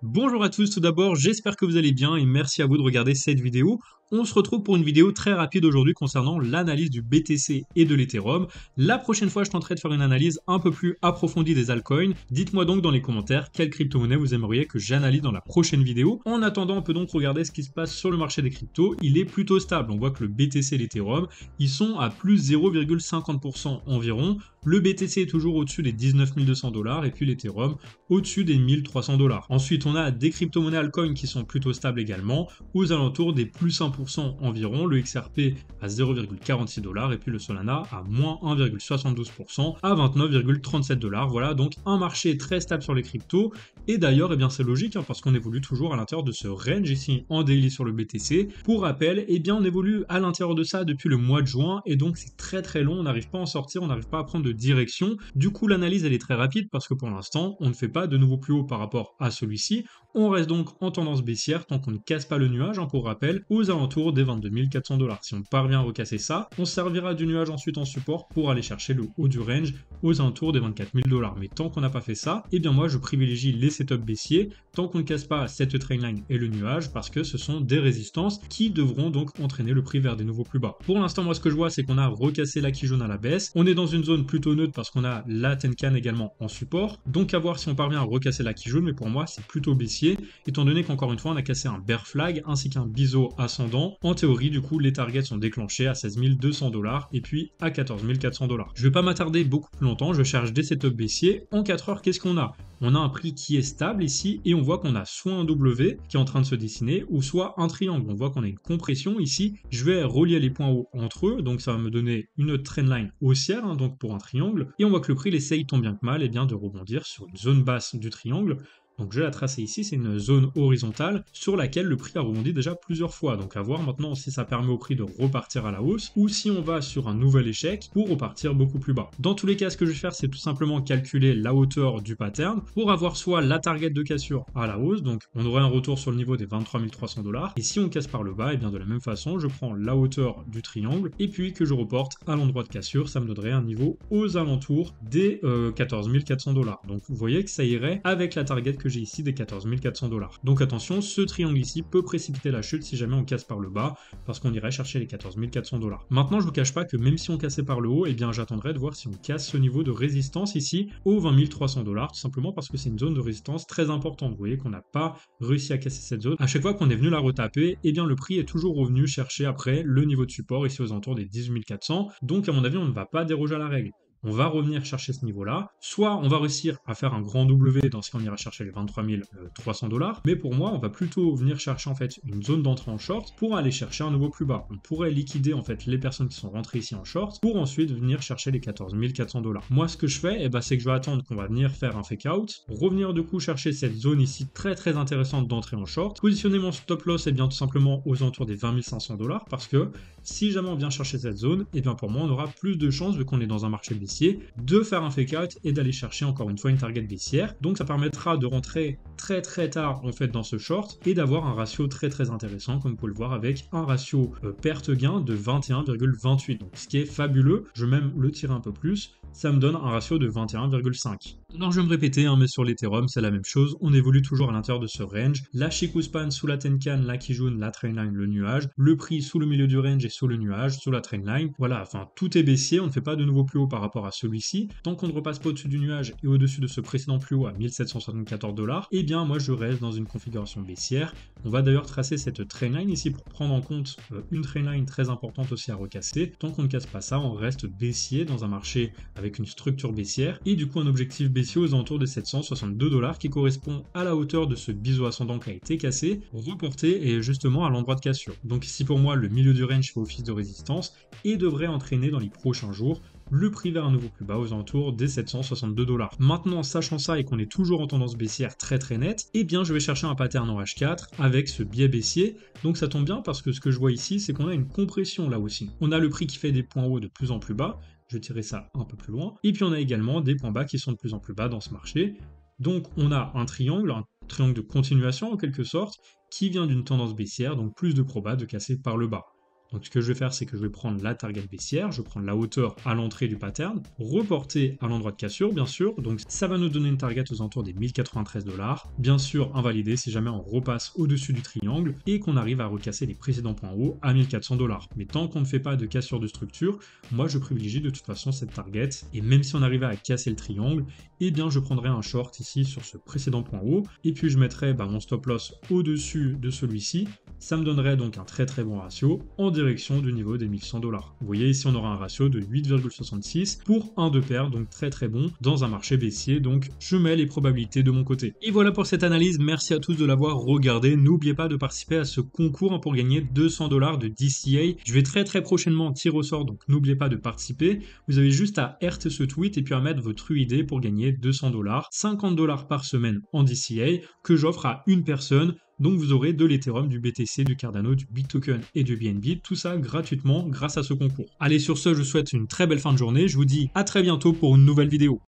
Bonjour à tous, tout d'abord, j'espère que vous allez bien et merci à vous de regarder cette vidéo. On se retrouve pour une vidéo très rapide aujourd'hui concernant l'analyse du BTC et de l'Ethereum. La prochaine fois, je tenterai de faire une analyse un peu plus approfondie des altcoins. Dites-moi donc dans les commentaires quelle crypto-monnaie vous aimeriez que j'analyse dans la prochaine vidéo. En attendant, on peut donc regarder ce qui se passe sur le marché des cryptos. Il est plutôt stable. On voit que le BTC et l'Ethereum, ils sont à plus 0,50% environ. Le BTC est toujours au-dessus des 19 200 $ et puis l'Ethereum au-dessus des 1300 $. Ensuite, on a des crypto-monnaies altcoins qui sont plutôt stables également, aux alentours des plus 1% environ, le XRP à 0,46 $ et puis le Solana à moins 1,72% à 29,37 $. Voilà, donc un marché très stable sur les cryptos. Et d'ailleurs, eh bien c'est logique parce qu'on évolue toujours à l'intérieur de ce range ici en daily sur le BTC. Pour rappel, eh bien on évolue à l'intérieur de ça depuis le mois de juin et donc c'est très très long, on n'arrive pas à en sortir, on n'arrive pas à prendre de direction. Du coup, l'analyse elle est très rapide parce que pour l'instant, on ne fait pas de nouveau plus haut par rapport à celui-ci. On reste donc en tendance baissière tant qu'on ne casse pas le nuage, pour rappel, aux alentours des 22 400 $. Si on parvient à recasser ça, on servira du nuage ensuite en support pour aller chercher le haut du range aux alentours des 24 000 $. Mais tant qu'on n'a pas fait ça, eh bien moi je privilégie les setups baissiers tant qu'on ne casse pas cette trendline et le nuage parce que ce sont des résistances qui devront donc entraîner le prix vers des nouveaux plus bas. Pour l'instant, moi ce que je vois c'est qu'on a recassé la jaune à la baisse. On est dans une zone plutôt neutre parce qu'on a la Tenkan également en support. Donc à voir si on parvient à recasser la jaune, mais pour moi c'est plutôt baissier étant donné qu'encore une fois on a cassé un bear flag ainsi qu'un biseau ascendant. En théorie du coup les targets sont déclenchés à 16 200 $ et puis à 14 400 $. Je vais pas m'attarder beaucoup plus longtemps, je cherche des setups baissiers. En 4 heures qu'est-ce qu'on a? On a un prix qui est stable ici et on voit qu'on a soit un W qui est en train de se dessiner ou soit un triangle. On voit qu'on a une compression ici. Je vais relier les points hauts entre eux, donc ça va me donner une trendline haussière, donc pour un triangle. Et on voit que le prix il essaye tant bien que mal bien, de rebondir sur une zone basse du triangle. Donc je vais la tracer ici, c'est une zone horizontale sur laquelle le prix a rebondi déjà plusieurs fois. Donc à voir maintenant si ça permet au prix de repartir à la hausse ou si on va sur un nouvel échec pour repartir beaucoup plus bas. Dans tous les cas, ce que je vais faire, c'est tout simplement calculer la hauteur du pattern pour avoir soit la target de cassure à la hausse, donc on aurait un retour sur le niveau des 23 300 $. Et si on casse par le bas, et bien de la même façon, je prends la hauteur du triangle et puis que je reporte à l'endroit de cassure, ça me donnerait un niveau aux alentours des 14 400 $. Donc vous voyez que ça irait avec la target que j'ai ici des 14 400 $. Donc attention, ce triangle ici peut précipiter la chute si jamais on casse par le bas, parce qu'on irait chercher les 14 400 $. Maintenant, je vous cache pas que même si on cassait par le haut, eh bien j'attendrai de voir si on casse ce niveau de résistance ici aux 20 300 $, tout simplement parce que c'est une zone de résistance très importante. Vous voyez qu'on n'a pas réussi à casser cette zone. À chaque fois qu'on est venu la retaper, eh bien le prix est toujours revenu chercher après le niveau de support ici aux alentours des 18 400. Donc à mon avis, on ne va pas déroger à la règle. On va revenir chercher ce niveau-là. Soit on va réussir à faire un grand W, dans ce cas on ira chercher les 23 300 $, mais pour moi on va plutôt venir chercher en fait une zone d'entrée en short pour aller chercher un nouveau plus bas. On pourrait liquider en fait les personnes qui sont rentrées ici en short pour ensuite venir chercher les 14 400 $. Moi ce que je fais, c'est que je vais attendre qu'on va venir faire un fake out, revenir du coup chercher cette zone ici très très intéressante d'entrée en short, positionner mon stop loss bien tout simplement aux alentours des 20 500 $, parce que si jamais on vient chercher cette zone, bien pour moi on aura plus de chances vu qu'on est dans un marché baissier de faire un fake out et d'aller chercher encore une fois une target baissière. Donc ça permettra de rentrer très très tard en fait dans ce short et d'avoir un ratio très très intéressant comme vous pouvez le voir avec un ratio perte-gain de 21,28. Donc ce qui est fabuleux, je vais même le tirer un peu plus, ça me donne un ratio de 21,5. Donc je vais me répéter, mais sur l'Ethereum c'est la même chose, on évolue toujours à l'intérieur de ce range. La Chikuspan sous la Tenkan, la Kijun, la Trendline, le nuage, le prix sous le milieu du range et sous le nuage, sous la Trendline. Voilà, enfin tout est baissier, on ne fait pas de nouveau plus haut par rapport à celui-ci. Tant qu'on ne repasse pas au-dessus du nuage et au-dessus de ce précédent plus haut à 1774 $, eh bien moi je reste dans une configuration baissière. On va d'ailleurs tracer cette trendline ici pour prendre en compte une trendline très importante aussi à recasser. Tant qu'on ne casse pas ça, on reste baissier dans un marché avec une structure baissière et du coup un objectif baissier aux alentours de 762 $ qui correspond à la hauteur de ce biseau ascendant qui a été cassé, reporté et justement à l'endroit de cassure. Donc ici pour moi le milieu du range fait office de résistance et devrait entraîner dans les prochains jours le prix vers un nouveau plus bas aux alentours des 762 $. Maintenant, sachant ça et qu'on est toujours en tendance baissière très très nette, eh bien je vais chercher un pattern en H4 avec ce biais baissier. Donc ça tombe bien parce que ce que je vois ici, c'est qu'on a une compression là aussi. On a le prix qui fait des points hauts de plus en plus bas, je vais tirer ça un peu plus loin, et puis on a également des points bas qui sont de plus en plus bas dans ce marché. Donc on a un triangle de continuation en quelque sorte, qui vient d'une tendance baissière, donc plus de proba de casser par le bas. Donc ce que je vais faire, c'est que je vais prendre la target baissière, je vais prendre la hauteur à l'entrée du pattern, reporter à l'endroit de cassure, bien sûr. Donc ça va nous donner une target aux alentours des 1093 $. Bien sûr, invalider si jamais on repasse au-dessus du triangle et qu'on arrive à recasser les précédents points hauts à 1400 $. Mais tant qu'on ne fait pas de cassure de structure, moi je privilégie de toute façon cette target. Et même si on arrivait à casser le triangle, eh bien je prendrai un short ici sur ce précédent point haut et puis je mettrai mon stop loss au-dessus de celui-ci. Ça me donnerait donc un très très bon ratio en direction du niveau des 1100 $. Vous voyez ici on aura un ratio de 8,66 pour un de paire, donc très très bon dans un marché baissier, donc je mets les probabilités de mon côté. Et voilà pour cette analyse, merci à tous de l'avoir regardé. N'oubliez pas de participer à ce concours pour gagner 200 $ de DCA. Je vais très très prochainement tirer au sort, donc n'oubliez pas de participer. Vous avez juste à RT ce tweet et puis à mettre votre UID pour gagner 200 $, 50 $ par semaine en DCA que j'offre à une personne. Donc vous aurez de l'Ethereum, du BTC, du Cardano, du BitToken et du BNB, tout ça gratuitement grâce à ce concours. Allez, sur ce, je vous souhaite une très belle fin de journée. Je vous dis à très bientôt pour une nouvelle vidéo.